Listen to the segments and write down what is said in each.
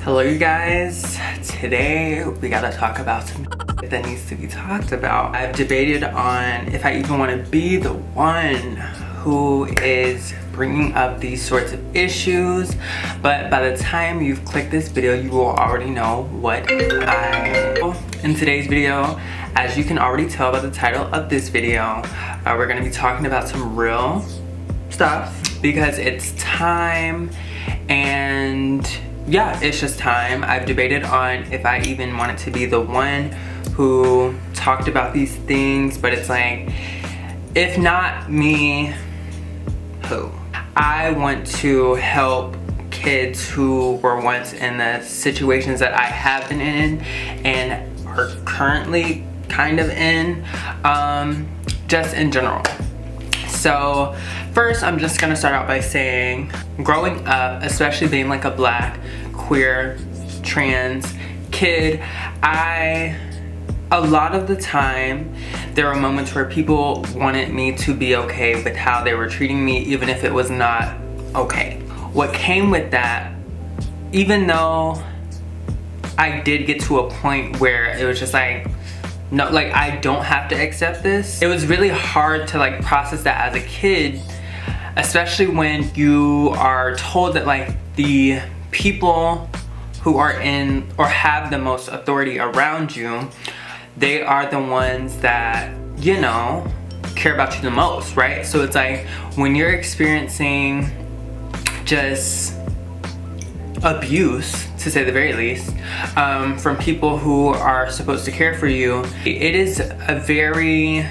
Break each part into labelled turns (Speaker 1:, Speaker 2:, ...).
Speaker 1: Hello you guys. Today we gotta talk about some that needs to be talked about. I've debated on if I even want to be the one who is bringing up these sorts of issues, but by the time you've clicked this video you will already know what in today's video. As you can already tell by the title of this video, we're gonna be talking about some real stuff because it's time, and yeah, it's just time. I've debated on if I even wanted to be the one who talked about these things, but it's like, if not me, who? I want to help kids who were once in the situations that I have been in and are currently kind of in, just in general. So first, I'm just gonna start out by saying, growing up, especially being like a black, queer, trans kid, a lot of the time, there were moments where people wanted me to be okay with how they were treating me, even if it was not okay. What came with that, even though I did get to a point where it was just like, no, like I don't have to accept this. It was really hard to like process that as a kid, especially when you are told that like the people who are in or have the most authority around you, they are the ones that, you know, care about you the most, right? So it's like when you're experiencing just abuse, to say the very least, from people who are supposed to care for you, it is a very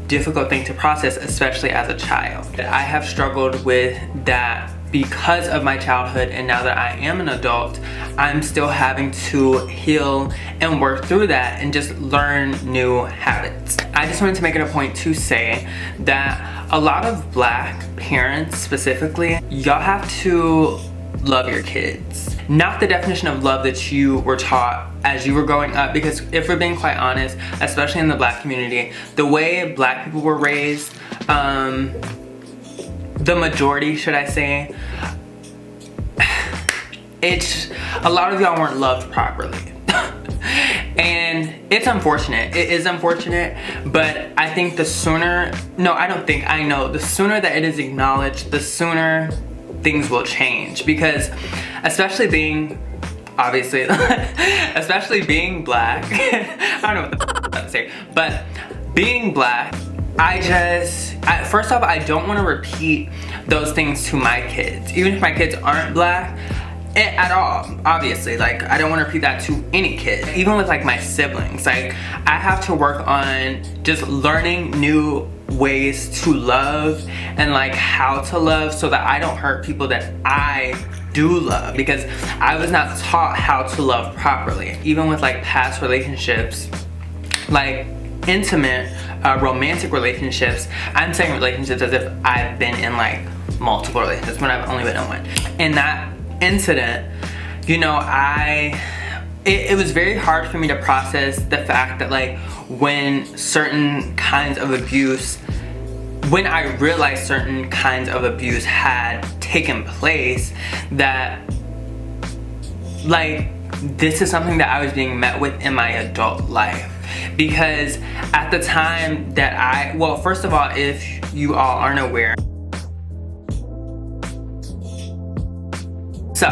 Speaker 1: difficult thing to process, especially as a child. I have struggled with that because of my childhood, and now that I am an adult, I'm still having to heal and work through that and just learn new habits. I just wanted to make it a point to say that a lot of black parents specifically, y'all have to love your kids. Not the definition of love that you were taught as you were growing up, because if we're being quite honest, especially in the black community, the way black people were raised, the majority, should I say, a lot of y'all weren't loved properly. And it's unfortunate. It is unfortunate, but I think the sooner, no, I don't think, I know, the sooner that it is acknowledged, the sooner things will change. Because especially being, obviously, especially being black, I don't know what the to say, but being black, first off, I don't want to repeat those things to my kids. Even if my kids aren't black at all, obviously, like I don't want to repeat that to any kid. Even with like my siblings, like I have to work on just learning new ways to love and like how to love so that I don't hurt people that I do love, because I was not taught how to love properly. Even with like past relationships, like intimate romantic relationships, I'm saying relationships as if I've been in like multiple relationships when I've only been in one. In that incident, you know, it was very hard for me to process the fact that like when certain kinds of abuse, when I realized certain kinds of abuse had taken place, that like this is something that I was being met with in my adult life. Because at the time that well, first of all, if you all aren't aware, so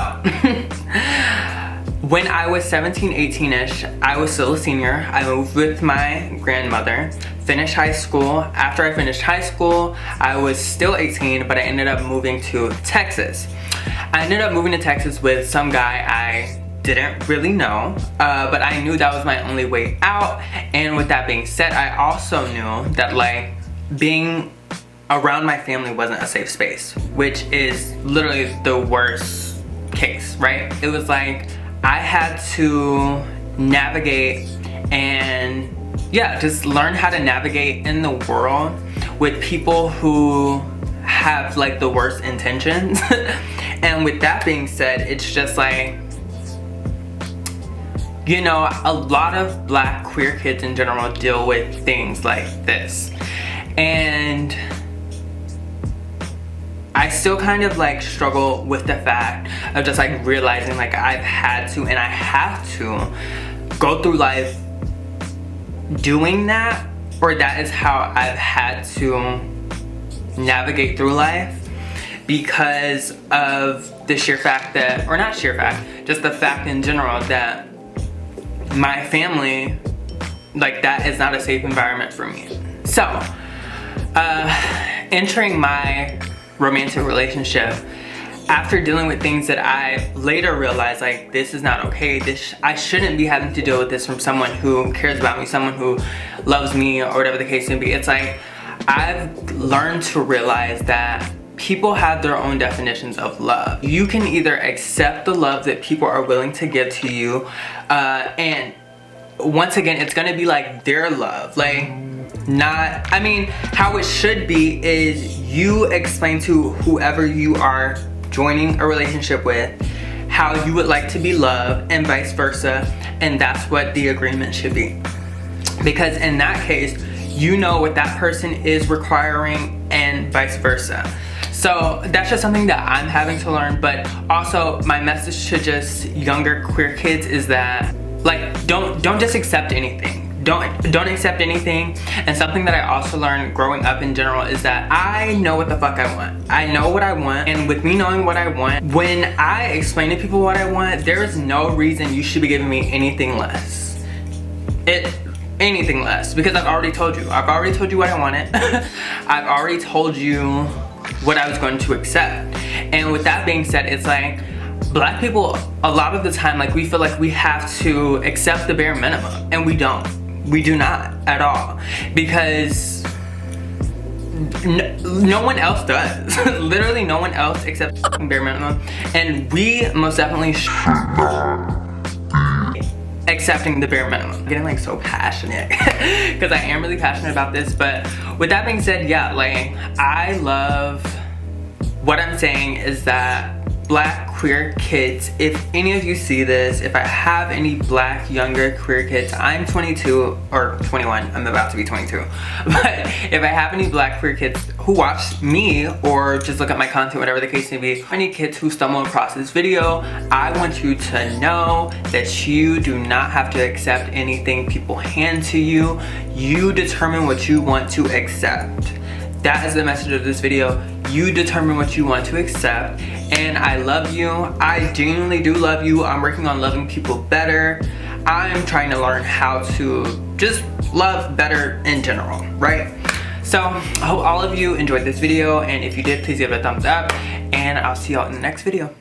Speaker 1: when I was 17, 18-ish, I was still a senior. I moved with my grandmother, finished high school. After I finished high school, I was still 18, but I ended up moving to Texas. I ended up moving to Texas with some guy I didn't really know, but I knew that was my only way out. And with that being said, I also knew that like being around my family wasn't a safe space, which is literally the worst case, right? It was like I had to navigate and yeah, just learn how to navigate in the world with people who have like the worst intentions. And with that being said, it's just like, you know, a lot of black queer kids in general deal with things like this. And I still kind of like struggle with the fact of just like realizing like I've had to and I have to go through life doing that, or that is how I've had to navigate through life because of the sheer fact that, or not sheer fact, just the fact in general that my family, like, that is not a safe environment for me. So, entering my romantic relationship, after dealing with things that I later realized, like, this is not okay, I shouldn't be having to deal with this from someone who cares about me, someone who loves me, or whatever the case may be. It's like, I've learned to realize that people have their own definitions of love. You can either accept the love that people are willing to give to you, and once again, it's gonna be like their love, like, not, I mean, how it should be is you explain to whoever you are joining a relationship with how you would like to be loved and vice versa, and that's what the agreement should be. Because in that case, you know what that person is requiring and vice versa. So that's just something that I'm having to learn, but also my message to just younger queer kids is that, like, don't just accept anything. Don't accept anything. And something that I also learned growing up in general is that I know what the fuck I want. I know what I want, and with me knowing what I want, when I explain to people what I want, there is no reason you should be giving me anything less. Anything less, because I've already told you. I've already told you what I wanted. I've already told you what I was going to accept. And with that being said, it's like, Black people, a lot of the time, like, we feel like we have to accept the bare minimum, and we don't. We do not at all, because no one else does. Literally no one else accepts the bare minimum, and we most definitely should accepting the bare minimum. I'm getting like so passionate because I am really passionate about this. But with that being said, yeah, like, I love, what I'm saying is that Black queer kids, if any of you see this, if I have any Black younger queer kids, I'm 22 or 21, I'm about to be 22, but if I have any Black queer kids who watch me or just look at my content, whatever the case may be, any kids who stumble across this video, I want you to know that you do not have to accept anything people hand to you. You determine what you want to accept. That is the message of this video. You determine what you want to accept, and I love you. I genuinely do love you. I'm working on loving people better. I'm trying to learn how to just love better in general, right? So I hope all of you enjoyed this video, and if you did, please give it a thumbs up, and I'll see y'all in the next video.